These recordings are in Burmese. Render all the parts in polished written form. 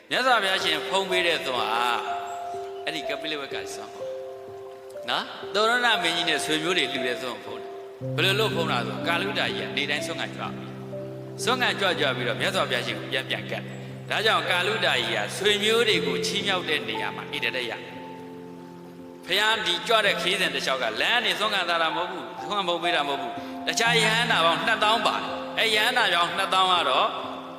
မြတ်စွာဘုရားရှင်ဖုံးပေးတဲ့သွန်ဟာအဲ့ဒီကပိလဝက်ကဆောင်းနော်သောရဏမင်းကြီးနဲ့ဆွေမျိုးတွေလှူတဲ့သွန်ဖုံးတယ်ဘယ်လိုလုပ်ဖုံးတာဆိုကာလုဒ္ဒကြီးကနေတိုင်းဆွမ်းခံကြွပြီးတော့မြတ်စွာဘုရားရှင်ကိုပြန်ကတ်ဒါကြောင့်ကာလုဒ္ဒကြီးကဆွေမျိုးတွေကိုချီးမြှောက်တဲ့နေရာမှာဣတရဖျားဒီကြွတဲ့ခီးစဉ်တစ်လျှောက်ကလမ်းနေသွန်ခံတာမဟုတ်ဘူးသွန်ခံပုံပေးတာမဟုတ်ဘူးတခြားယဟန္တာပေါင်း2000ပါတယ်အဲယဟန္တာပေါင်း2000ကတော့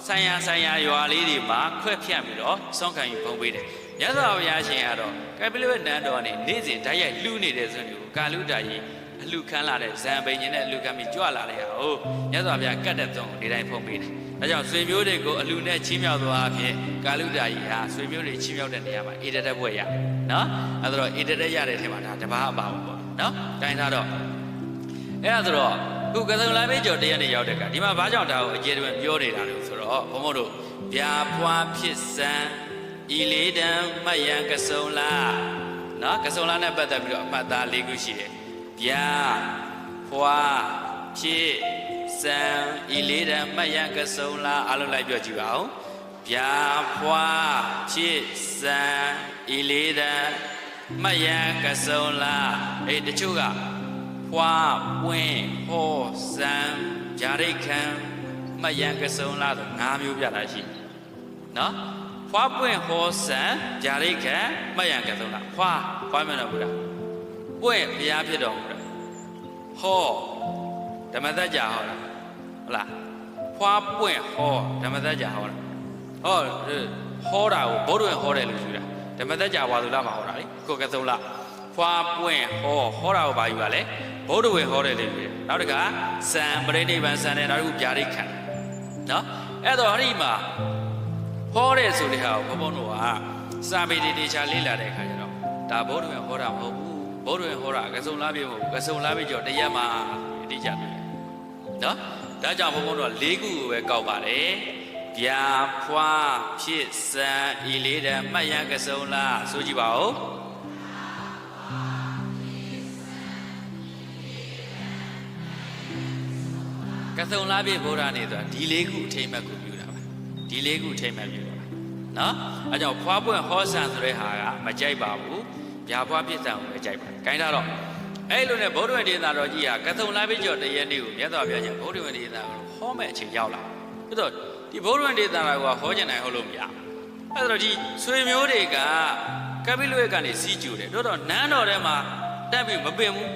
ဆိုင်ရာရွာလေးတွေမှာခွဲဖြန့်ပြီးတော့သွန်ခံယူပုံပေးတယ်မြတ်စွာဘုရားရှင်ကတော့ကပိလဝက်နန်းတော်ကနေနေ့စဉ်ဓာတ်ရိုက်လှူနေတဲ့ဆိုမျိုးကာလုဒ္ဒကြီးအလှခံလာတဲ့ဇံပိန်နဲ့အလှခံပြီးကြွလာတဲ့ဟာဟုတ်မြတ်စွာဘုရားကတ်တဲ့သွန်ကိုဒီတိုင်းဖုံးပေးတယ်ဒါကြောင့်ဆွေမျိုးတွေကိုအလှနဲ့ချီးမြှောက်သွားအဖြစ်ကာလုဒ္ဒကြီးဟာဆွေမျိုးတွေချီးမြှောက်တဲ့နေရာမှာဣတရဘွဲ့ရနော်အဲဒါတော့ဣတရရတဲ့ထဲမှာဒါတပါးအပါဘူးပေါ့နော်တိုင်းထားတော့အဲ့ဒါဆိုတော့ခုကစုံလာမေးကျော်တရက်နေရောက်တဲ့ကဒီမှာဘာကြောင့်ဒါကိုအကျေတွင်ပြောနေတာလို့ဆိုတော့ဘုံဘုံတို့ဗျာဖွာဖြစ်စံဤလေးတံမယံကစုံလာနော်ကစုံလာနဲ့ပတ်သက်ပြီးတော့အမှတ်သား၄ခုရှိတယ်ဗျာဖွာဖြစ်စံဤလေးတံမယံကစုံလာအားလုံးလိုက်ပြောကြည့်ပါဦးဗျာဖွာဖြစ်စံဤလေးတံမယံကစုံလာအေးတချို့ကဖွာပွင့်ဟောစံဂျာရိတ်ခံမယံကစုံလာဆို၅မျိုးပြတာရှိနော်ဖွာပွင့်ဟောစံဂျာရိတ်ခံမယံကစုံလာဖွာမြတ်တော်ဘုရားပွင့်ဘုရားဖြစ်တော်မူတာဟောဓမ္မသကြာဟောတာဟုတ်လားဖွာပွင့်ဟောဓမ္မသကြာဟောတာဟောတာကိုဘုဒ္ဓဝင်ဟောတယ်လို့ယူတာဓမ္မသကြာဝါသုလမှာဟောတာလေကိုကစုံလာဖွာပွင့်ဟောတာကိုဘာယူပါလဲဘုဒ္ဓဝင်ဟောတယ်လို့ယူတယ်နောက်တစ်ခါစံပရိနိဗ္ဗာန်စံတယ်နောက်တစ်ခုဗျာဒိတ်ခံနော်အဲ့တော့အဲ့ဒီမှာဟောတယ်ဆိုတဲ့ဟာကိုဘုန်းဘုန်းတို့ကစာပေတေချာလေ့လာတဲ့အခါကျတော့ဒါဘုဒ္ဓဝင်ဟောတာမဟုတ်ဘူးဘုဒ္ဓဝင်ဟောတာကစုံလာပြီမဟုတ်ဘူးကစုံလာပြီကျော်တရက်မှာအတိအကျပြီနော်ဒါကြောင့်ဘုန်းဘုန်းတို့က၄ခုကိုပဲကောက်ပါတယ်ဗျာဖွာဖြစ်စံဤလေးတံမှတ်ရကစုံလာဆိုကြည့်ပါဦးကစုံလာပြီဘုရားနေဆိုတာဒီ၄ခုအထိမ့်မှတ်ကိုပြုတာပါဒီ၄ခုအထိမ့်မှတ်ပြုတာပါနော်အဲကြောင့်ဖွာပွင့်ဟောစံဆိုတဲ့ဟာကမကြိုက်ပါဘူးဗျာဖွာဖြစ်စံကိုပဲကြိုက်ပါတယ်ခိုင်းတာတော့အဲ့လိုနဲ့ဗုဒ္ဓဝေဒေသတော်ကြီးဟာကစုံလာပြီကျော်တရက်နေ့ကိုမြတ်စွာဘုရားရှင်ဗုဒ္ဓဝေဒေသကိုဟောမဲ့အချိန်ရောက်လာအဲ့တော့ဒီဗုဒ္ဓဝေဒေသတော်ကဟောကျင်နိုင်ဟုတ်လို့မရအဲ့တော့ဒီဆွေမျိုးတွေကကပိလဝက်ကနေစီးကျူတယ်တော့နန်းတော်ထဲမှာတက်ပြီးမပင်ဘူး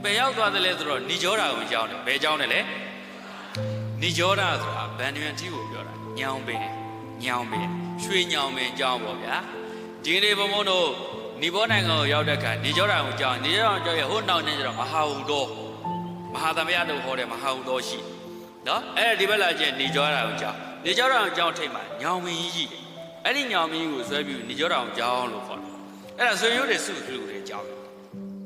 ဘယ်ရောက်သွားသလဲဆိုတော့ဏိကြောဓာကိုကြောင်းတယ်ဘယ်ကြောင်းတယ်လဲဏိကြောဓာဆိုတာဗန္ဓယံကြီးကိုပြောတာညောင်ပင်ရွှေညောင်ပင်ကြောင်းပေါ့ဗျာဒီနေ့ဘုံဘုံတို့နိဘောနိုင်ငံကိုရောက်တဲ့အခါဏိကြောဓာကိုကြောင်းရဲ့ဟိုနောက်နေကြတော့မဟာဟုတော်မဟာသမယတို့ဟောတယ်မဟာဟုတော်ရှိနော်အဲ့ဒီဘက်လာကျင်ဏိကြောဓာကိုကြောင်းဏိကြောဓာကိုကြောင်းထိတ်မှာညောင်ပင်ကြီးအဲ့ဒီညောင်ပင်ကြီးကိုဆွဲပြီးဏိကြောဓာကိုကြောင်းလို့ခေါ်တယ်အဲ့ဒါဆွေမျိုးတွေစုလူတွေကြောင်း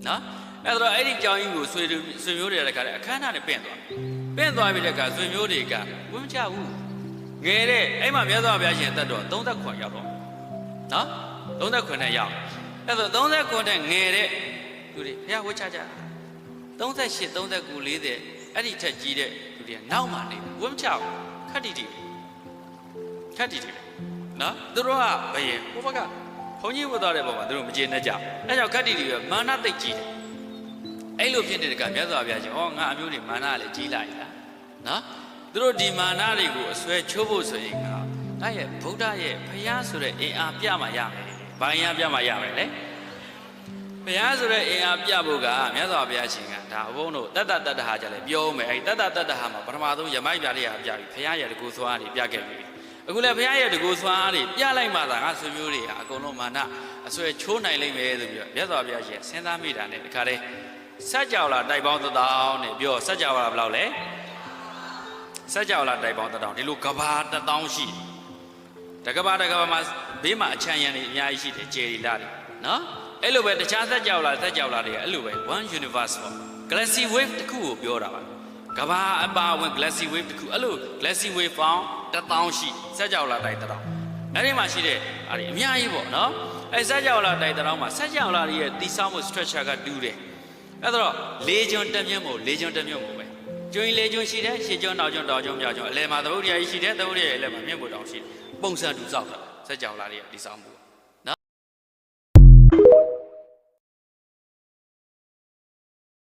နော်အဲ့တော့အဲ့ဒီကြောင်းကြီးကိုဆွေမျိုးတွေတခါတည်းအခမ်းအနားနဲ့ပင့်သွားပြီတဲ့အခါဆွေမျိုးတွေကဝင်းမချဘူးငယ်တဲ့အဲ့မှာမြတ်စွာဘုရားရှင်တက်တော့39ရောက်တော့နော်39နဲ့ရောက်အဲ့တော့39နဲ့ငယ်တဲ့သူတွေဘုရားဝှချကြ38 39 40အဲ့ဒီထက်ကြီးတဲ့သူတွေကနောက်မှနေဝင်းမချဘူးခက်တီနော်သူတို့ကဘယင်ဘုဘကဘုန်းကြီးဝတ်သွားတဲ့ပုံမှာသူတို့မကျေနပ်ကြအဲ့ကြောင့်ခက်တီတွေမာနသိတ်ကြီးတယ်အဲ့လိုဖြစ်တဲ့ကမြတ်စွာဘုရားရှင်ငါအမျိုးတွေမာနလည်းကြီးလိုက်လားနော်သူတို့ဒီမာနတွေကိုအစွဲချိုးဖို့ဆိုရင်ငါရဲ့ဗုဒ္ဓရဲ့ဘုရားဆိုတဲ့အင်အားပြမှရမယ်ဘာအင်အားပြမှရမယ်လဲဘုရားဆိုတဲ့အင်အားပြဖို့ကမြတ်စွာဘုရားရှင်ကဒါဘုန်းတို့တတ္တဟာကြလည်းပြောမယ်အဲ့တတ္တဟာမှာပထမဆုံးယမိုက်ပြလေးဟာပြပြီးဘုရားရဲ့တကူစွာတွေပြခဲ့ပြီအခုလည်းဘုရားရဲ့တကူစွာတွေပြလိုက်မှသာငါဆွေမျိုးတွေဟာအကုန်လုံးမာနအစွဲချိုးနိုင်လိမ့်မယ်ဆိုပြီးတော့မြတ်စွာဘုရားရှင်စဉ်းစားမိတာနဲ့ဒီခါလေးစัจ java လာတိုက်ပေါင်း1000နဲ့ပြောစัจ java လာဘယ်လောက်လဲစัจ java လာတိုက်ပေါင်း1000ဒီလိုကဘာ1000ရှိတကဘာမှာဘေးမှာအချမ်းရံတွေအများကြီးရှိတယ်ကျေရီလာတွေနော်အဲ့လိုပဲတခြားစัจ java လာတွေအဲ့လိုပဲ one universe ပေါ့ galaxy wave တစ်ခုကိုပြောတာပါကဘာအပါဝင် galaxy wave တစ်ခုအဲ့လို galaxy wave ပေါင်း1000ရှိစัจ java လာတိုက်1000အဲ့ဒီမှာရှိတဲ့အဲ့ဒီအများကြီးပေါ့နော်အဲ့စัจ java လာတိုက်1000မှာစัจ java လာတွေရဲ့တိဆောက်မှု structure ကတူတယ်အဲ့တော့၄ကျွန်းတက်မြင့်မို့ပဲကျွန်း၄ကျွန်းရှိတယ်ရှေ့ကျွန်းနောက်ကျွန်းတောင်ကျွန်းမြောက်ကျွန်းအလယ်မှာသမုဒ္ဒရာကြီးရှိတယ်သမုဒ္ဒရာရဲ့အလယ်မှာမြင့်မို့တောင်ရှိတယ်ပုံစံတူဆောက်တာစ စက်ကြောလာတွေကဒီဆောင်မှု